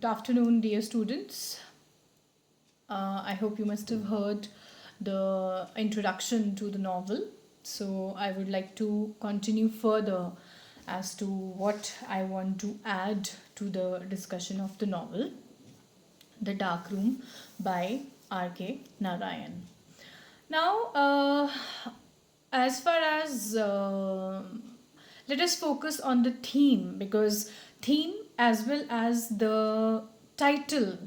Good afternoon, dear students. I hope you must have heard the introduction to the novel. So, I would like to continue further as to what I want to add to the discussion of the novel, The Dark Room by R.K. Narayan. Now, as far as let us focus on the theme, because theme as well as the title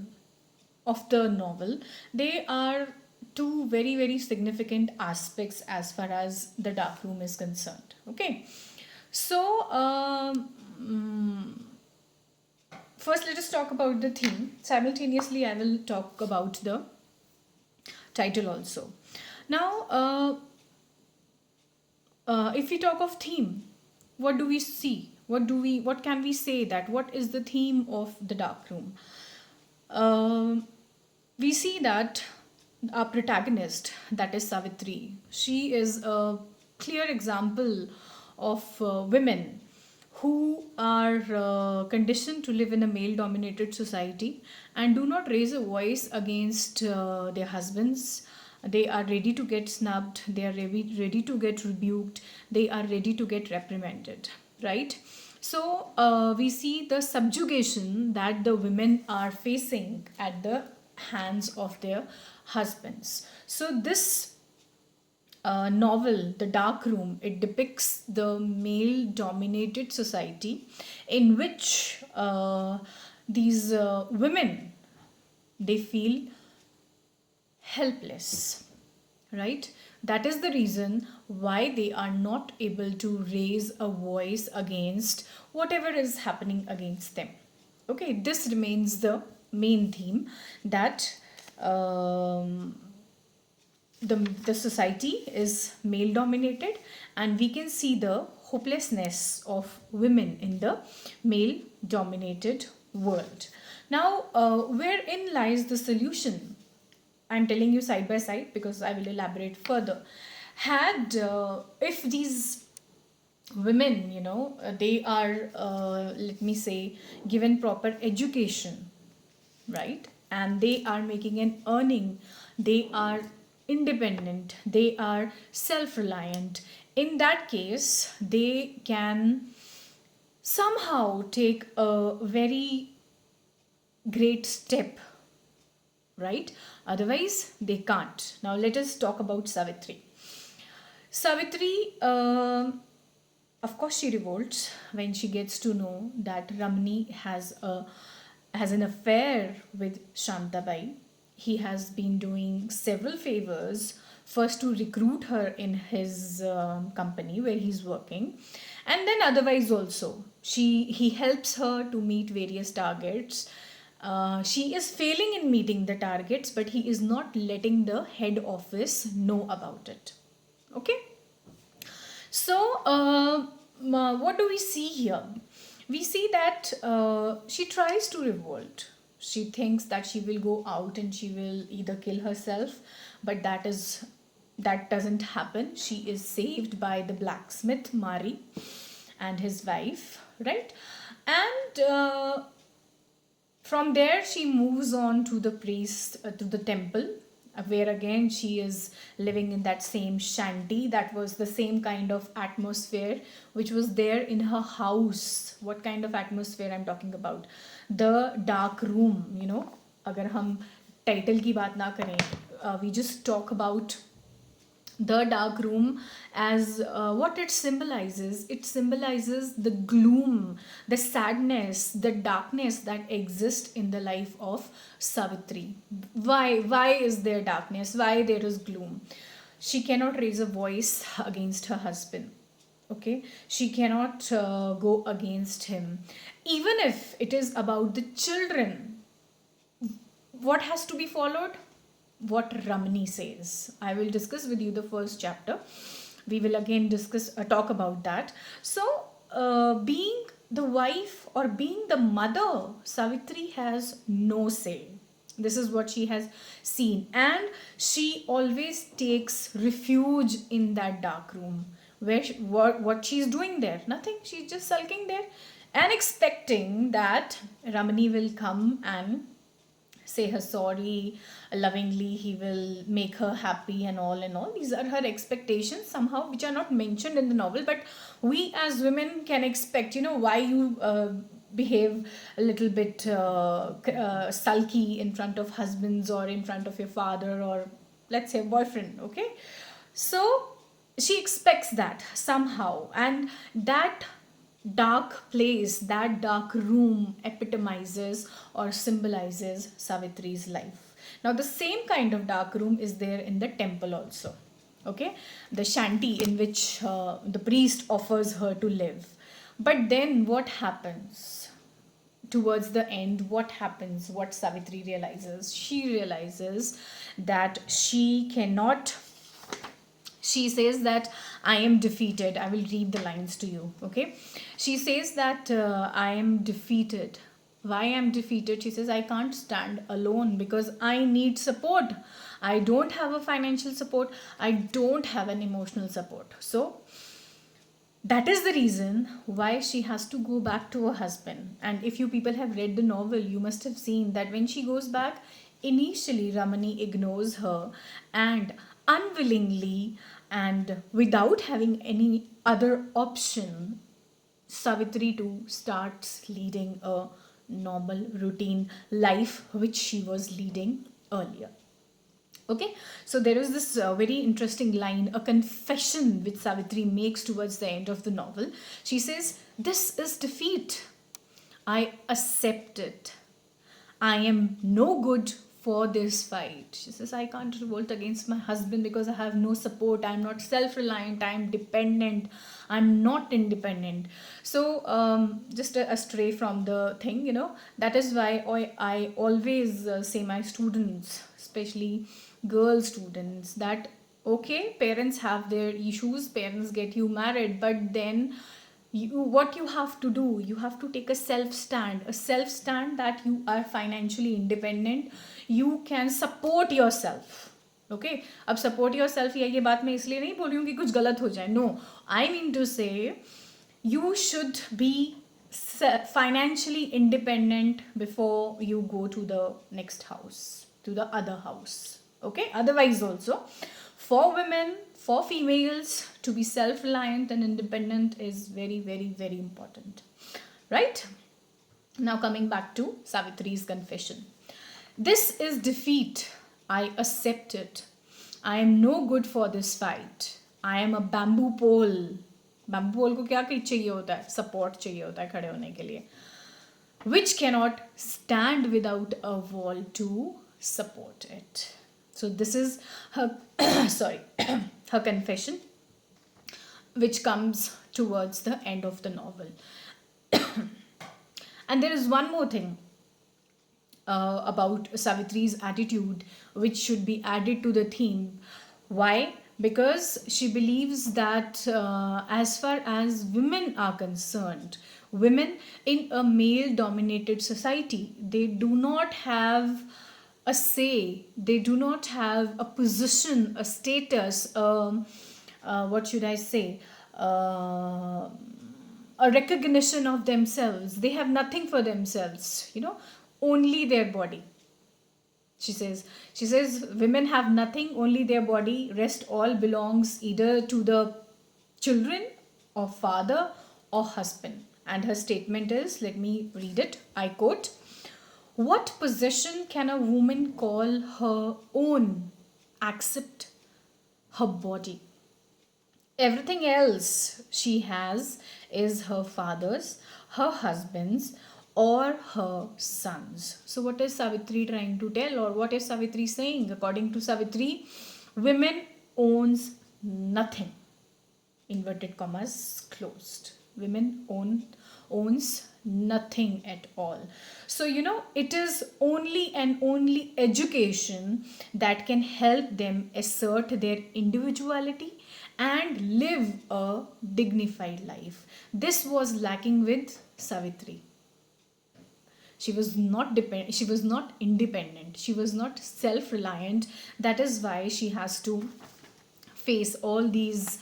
of the novel, they are two very significant aspects as far as the dark room is concerned. Okay, so first let us talk about the theme. Simultaneously I will talk about the title also. Now, if we talk of theme, what do we see? What can we say that what is the theme of the dark room? We see that our protagonist, that is Savitri, she is a clear example of women who are conditioned to live in a male dominated society and do not raise a voice against their husbands. They are ready to get snubbed, they are ready to get rebuked, they are ready to get reprimanded, right? So we see the subjugation that the women are facing at the hands of their husbands. So this novel, The Dark Room, it depicts the male dominated society in which these women, they feel helpless, right? That is the reason why they are not able to raise a voice against whatever is happening against them. Okay, this remains the main theme, that the society is male dominated and we can see the hopelessness of women in the male dominated world. Now, wherein lies the solution? I'm telling you side by side because I will elaborate further. Had if these women, they are, let me say, given proper education, right, and they are making an earning, they are independent, they are self-reliant, in that case they can somehow take a very great step, right? Otherwise they can't. Now let us talk about Savitri. Savitri, of course she revolts when she gets to know that Ramani has an affair with Shantabai. He has been doing several favors, first to recruit her in his company where he's working, and then otherwise also he helps her to meet various targets. She is failing in meeting the targets, but he is not letting the head office know about it. Okay, so what do we see here? We see that she tries to revolt. She thinks that she will go out and she will either kill herself, but that doesn't happen. She is saved by the blacksmith Mari and his wife, right? And from there she moves on to the priest, to the temple, where again she is living in that same shanty. That was the same kind of atmosphere which was there in her house. What kind of atmosphere I'm talking about? The dark room, agar hum title ki baat na kare, we just talk about the dark room as what it symbolizes. It symbolizes the gloom, the sadness, the darkness that exists in the life of Savitri. Why is there darkness? Why there is gloom? She cannot raise a voice against her husband. Okay, she cannot go against him, even if it is about the children. What has to be followed? What Ramani says. I will discuss with you the first chapter. We will again talk about that. So, being the wife or being the mother, Savitri has no say. This is what she has seen, and she always takes refuge in that dark room. What she's doing there? Nothing. She's just sulking there, and expecting that Ramani will come and say her sorry lovingly, he will make her happy and all and all. These are her expectations somehow, which are not mentioned in the novel, but we as women can expect, why you behave a little bit sulky in front of husbands or in front of your father or let's say boyfriend. Okay, so she expects that somehow, and that dark place, that dark room epitomizes or symbolizes Savitri's life. Now, the same kind of dark room is there in the temple also. Okay, the shanty in which the priest offers her to live. But then what happens? Towards the end, what happens? What Savitri realizes? She realizes that she cannot. She says that I am defeated. I will read the lines to you. Okay, she says that I am defeated. Why I am defeated? She says I can't stand alone because I need support. I don't have a financial support. I don't have an emotional support. So that is the reason why she has to go back to her husband. And if you people have read the novel, you must have seen that when she goes back, initially Ramani ignores her and unwillingly and without having any other option, Savitri too starts leading a normal routine life which she was leading earlier. Okay, so there is this very interesting line, a confession which Savitri makes towards the end of the novel. She says, "This is defeat. I accept it. I am no good for this fight." She says, I can't revolt against my husband because I have no support. I'm not self reliant. I'm dependent. I'm not independent. So, just astray from the thing, that is why I always say my students, especially girl students, that okay, parents have their issues, parents get you married, but then what you have to do, you have to take a self stand that you are financially independent, you can support yourself. Okay, अब support yourself ये बात मैं इसलिए नहीं बोल रही हूँ कि कुछ गलत हो जाए. No, I mean to say you should be financially independent before you go to the next house, to the other house. Okay, otherwise also for women, for females, to be self-reliant and independent is very, very, very important. Right? Now coming back to Savitri's confession. This is defeat. I accept it. I am no good for this fight. I am a bamboo pole. Bamboo pole को क्या चाहिए होता है? Support चाहिए होता है खड़े होने के लिए. Which cannot stand without a wall to support it. So this is her, sorry, her confession, which comes towards the end of the novel. And there is one more thing about Savitri's attitude, which should be added to the theme. Why? Because she believes that as far as women are concerned, women in a male-dominated society, they do not have a say, they do not have a position, a status, what should I say, a recognition of themselves. They have nothing for themselves, only their body. She says women have nothing, only their body. Rest all belongs either to the children or father or husband. And her statement is, let me read it, I quote, "What possession can a woman call her own except her body? Everything else she has is her father's, her husband's, or her sons." So what is Savitri trying to tell, or what is Savitri saying? According to Savitri, women owns nothing. Inverted commas closed. Women owns nothing at all. So it is only and only education that can help them assert their individuality and live a dignified life. This was lacking with Savitri. She was not she was not independent, she was not self-reliant. That is why she has to face all these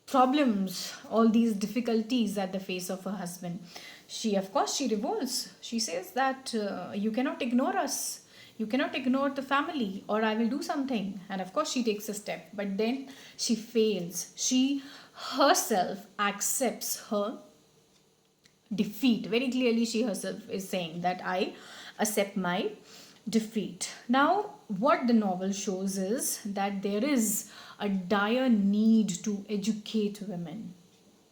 problems, all these difficulties at the face of her husband, she, of course, she revolts. She says that you cannot ignore us. You cannot ignore the family, or I will do something. And of course, she takes a step, but then she fails. She herself accepts her defeat. Very clearly, she herself is saying that I accept my defeat. Now, what the novel shows is that there is a dire need to educate women,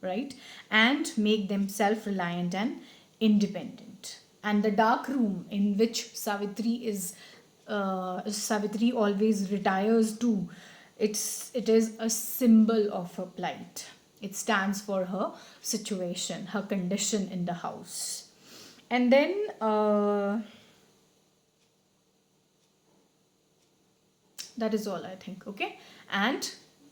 right, and make them self reliant and independent. And the dark room in which Savitri always retires to, it is a symbol of her plight. It stands for her situation, her condition in the house. And then that is all, I think. Okay. And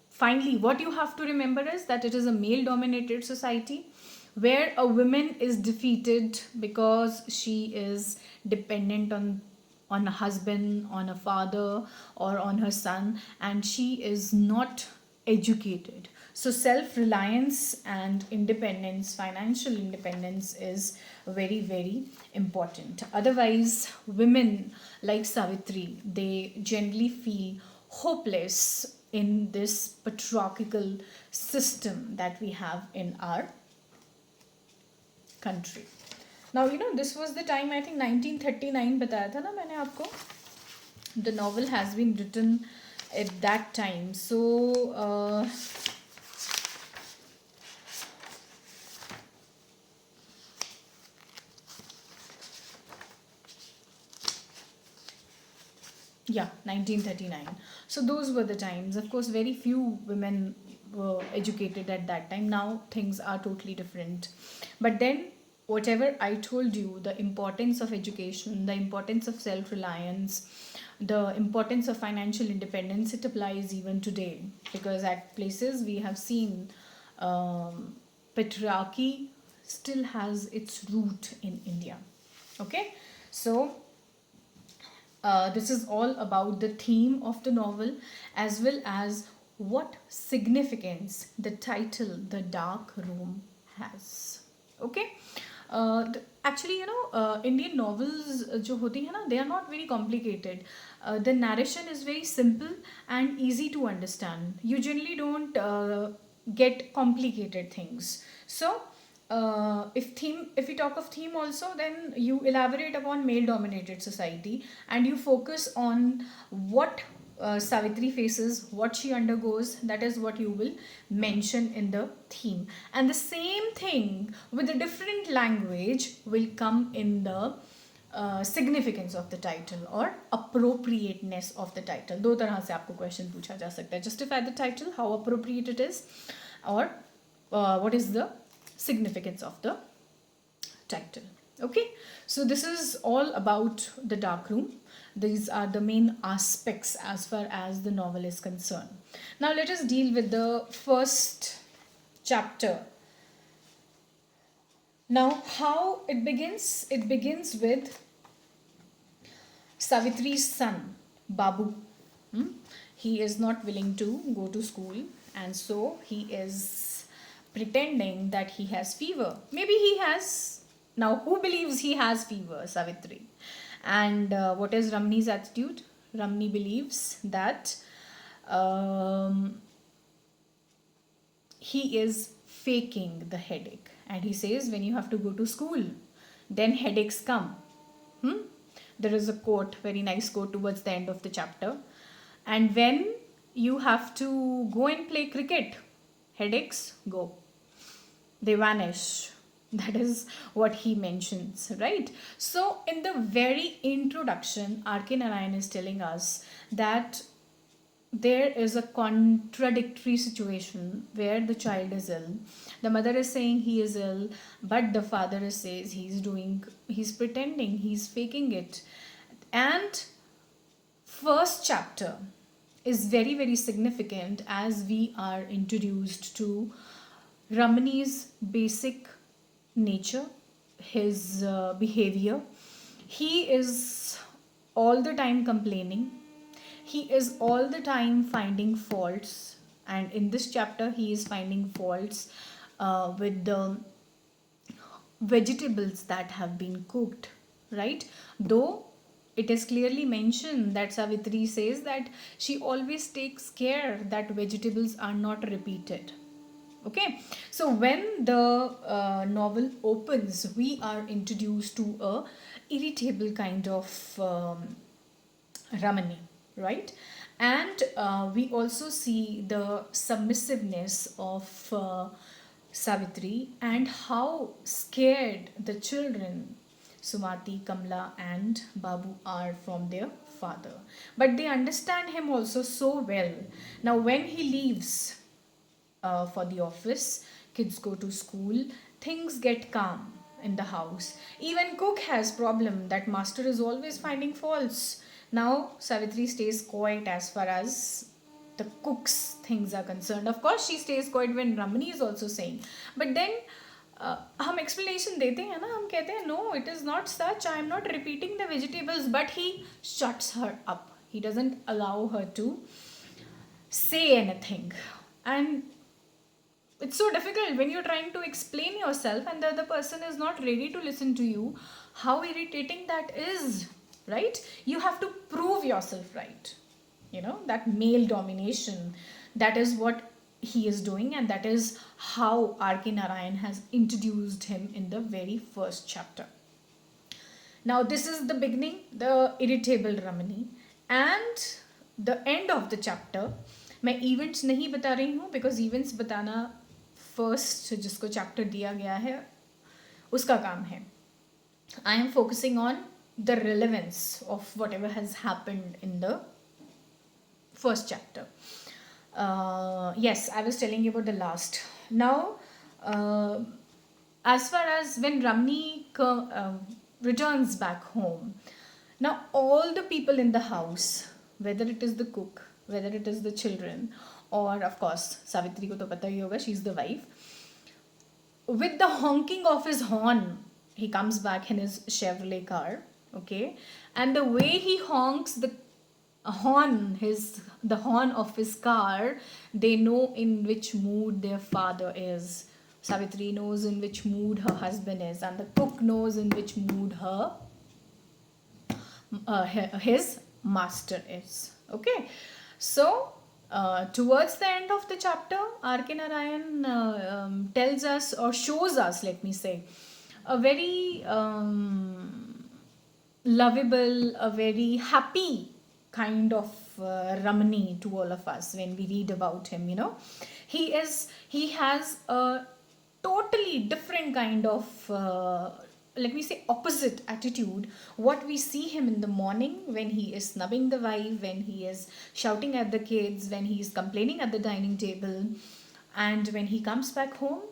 finally, what you have to remember is that it is a male dominated society where a woman is defeated because she is dependent on a husband, on a father, or on her son, and she is not educated. So self reliance and independence, financial independence, is very, very important. Otherwise, women like Savitri, they generally feel hopeless in this patriarchal system that we have in our country. Now, this was the time, I think 1939 बताया था ना मैंने आपको. The novel has been written at that time. So, yeah, 1939. So those were the times. Of course, very few women were educated at that time. Now things are totally different. But then, whatever I told you, the importance of education, the importance of self reliance, the importance of financial independence, it applies even today. Because at places we have seen patriarchy still has its root in India. Okay, so this is all about the theme of the novel, as well as what significance the title The Dark Room has. Okay. Actually, Indian novels जो होती है ना, they are not very complicated. The narration is very simple and easy to understand. You generally don't get complicated things. So, if we talk of theme also, then you elaborate upon male dominated society and you focus on what Savitri faces, what she undergoes. That is what you will mention in the theme, and the same thing with a different language will come in the significance of the title or appropriateness of the title. दो तरह से आपको question पूछा जा सकता है. Justify the title, how appropriate it is, or what is the significance of the title. Okay, so this is all about the dark room. These are the main aspects as far as the novel is concerned. Now let us deal with the first chapter. Now, how it begins? It begins with Savitri's son, Babu. He is not willing to go to school, and so he is pretending that he has fever. Maybe he has. Now, who believes he has fever? Savitri. And what is Ramni's attitude? Ramni believes that he is faking the headache. And he says, when you have to go to school, then headaches come. There is a quote, very nice quote towards the end of the chapter. And when you have to go and play cricket, headaches go. They vanish. That is what he mentions, right? So in the very introduction, R.K. Narayan is telling us that there is a contradictory situation where the child is ill. The mother is saying he is ill, but the father says he's pretending, he's faking it. And first chapter is very, very significant as we are introduced to Ramani's basic nature, his behavior. He is all the time complaining. He is all the time finding faults and in this chapter he is finding faults with the vegetables that have been cooked, right? Though it is clearly mentioned that Savitri says that she always takes care that vegetables are not repeated. Okay, so when the novel opens, we are introduced to a irritable kind of Ramani, right? And we also see the submissiveness of Savitri and how scared the children, Sumati, Kamla, and Babu, are from their father. But they understand him also so well. Now, when he leaves for the office, kids go to school, things get calm in the house. Even cook has problem that master is always finding faults. Now Savitri stays quiet as far as the cook's things are concerned. Of course she stays quiet when Ramani is also saying, but then हम explanation देते हैं ना, हम कहते हैं no it is not such, I am not repeating the vegetables, but he shuts her up, he doesn't allow her to say anything. And it's so difficult when you're trying to explain yourself and the other person is not ready to listen to you. How irritating that is, right? You have to prove yourself right. You know, that male domination, that is what he is doing, and that is how R.K. Narayan has introduced him in the very first chapter. Now this is the beginning, the irritable Ramani, and the end of the chapter. मैं events नहीं बता रही हूँ because events बताना first जिसको chapter दिया गया है उसका काम है. I am focusing on the relevance of what ever has happened in the first chapter. Yes, I was telling you about the last. Now, as far as when Ramani returns back home, now all the people in the house, whether it is the cook, whether it is the children, or of course Savitri ko to pata hi hoga, she's the wife, with the honking of his horn, he comes back in his Chevrolet car, okay, and the way he honks the horn of his car, they know in which mood their father is. Savitri knows in which mood her husband is, and the cook knows in which mood his master is. Okay, so towards the end of the chapter, R.K. Narayan tells us or shows us, let me say, a very lovable, a very happy kind of Ramani to all of us when we read about him. You know, he has a totally different kind of let me say opposite attitude. What we see him in the morning when he is snubbing the wife, when he is shouting at the kids, when he is complaining at the dining table, and when he comes back home,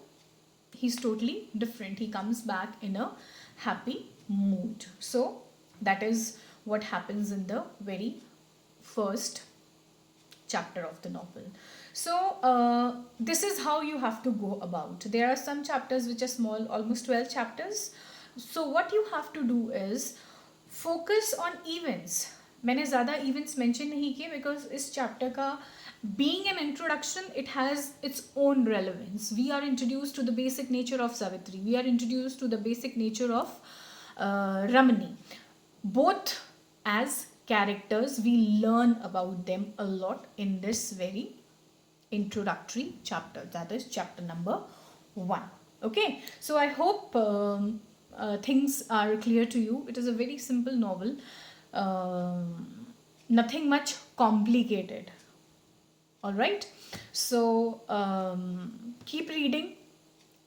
he's totally different. He comes back in a happy mood. So that is what happens in the very first chapter of the novel. So this is how you have to go about. There are some chapters which are small, almost 12 chapters. So what you have to do is focus on events. मैंने ज़्यादा events mention नहीं किए because इस chapter का being an introduction, it has its own relevance. We are introduced to the basic nature of Savitri. We are introduced to the basic nature of Ramani. Both as characters, we learn about them a lot in this very introductory chapter, that is chapter number 1. Okay, so I hope things are clear to you. It is a very simple novel, nothing much complicated. All right, so keep reading.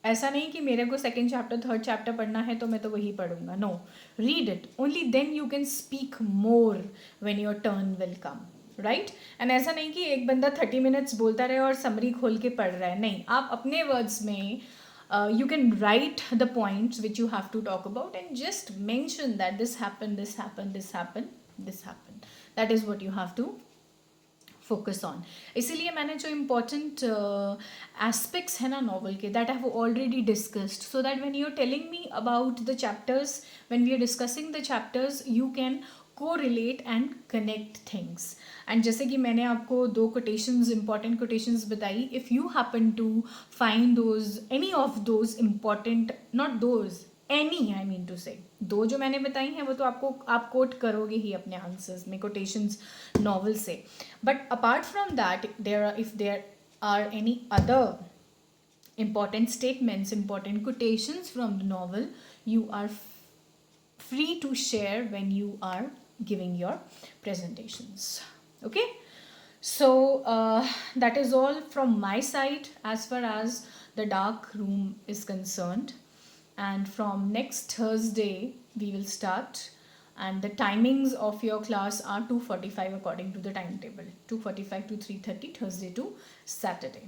ऐसा नहीं कि मेरे को second chapter third chapter पढ़ना है तो मैं तो वही पढ़ूंगा. No, read it, only then you can speak more when your turn will come, right? And ऐसा नहीं कि एक बंदा 30 मिनट्स बोलता रहे और समरी खोल के पढ़ रहा है. नहीं, आप अपने वर्ड्स में you can write the points which you have to talk about and just mention that this happened, this happened, this happened, this happened. That is what you have to focus on. इसीलिए मैंने जो important aspects है ना novel के, that I have already discussed, so that when you're telling me about the chapters, when we are discussing the chapters, you can correlate and connect things. And जैसे कि मैंने आपको 2 quotations, important quotations बताई, if you happen to find those, any of those important, not those, any, I mean to say, 2 जो मैंने बताई हैं वो तो आपको, आप कोट करोगे ही अपने आंसर्स में quotations नॉवल से. But apart from that, if there are any other important statements, important quotations from the novel, you are free to share when you are giving your presentations. Okay, so that is all from my side as far as the dark room is concerned. And from next Thursday we will start, and the timings of your class are 2:45 according to the timetable, 2:45 to 3:30, Thursday to Saturday.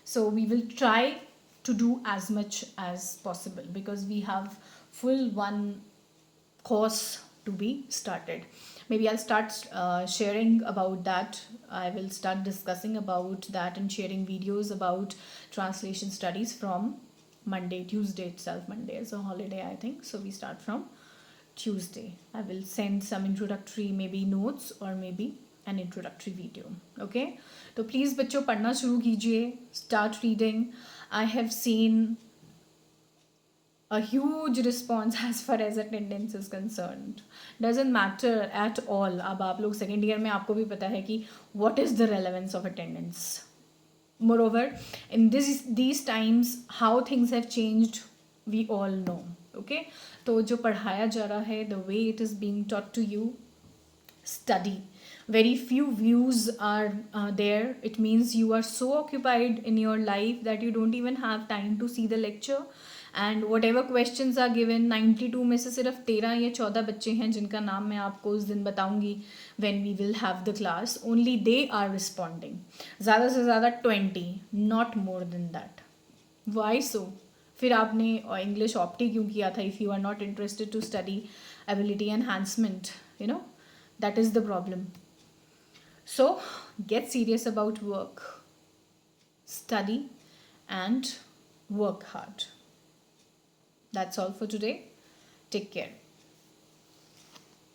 So we will try to do as much as possible, because we have full one course to be started. Maybe I'll start sharing about that. I will start discussing about that and sharing videos about translation studies from Monday, Tuesday itself. Monday is a holiday, I think, so we start from Tuesday. I will send some introductory maybe notes or maybe an introductory video. Okay, तो please बच्चों पढ़ना शुरू कीजिए, start reading. I have seen a huge response as far as attendance is concerned. Doesn't matter at all. अब आप लोग second year में आपको भी पता है कि what is the relevance of attendance. Moreover, in these times, how things have changed, we all know. Okay, तो जो पढ़ाया जा रहा है, the way it is being taught to you, study. Very few views are there. It means you are so occupied in your life that you don't even have time to see the lecture. And whatever questions are given, 92 में से सिर्फ 13 या 14 बच्चे हैं जिनका नाम मैं आपको उस दिन बताऊंगी when we will have the class. Only they are responding. ज़्यादा से ज़्यादा 20, not more than that. Why so? फिर आपने इंग्लिश ऑप्टी क्यों किया था if you are not interested to study ability enhancement? You know, that is the problem. So get serious about work, study and work hard. That's all for today. Take care.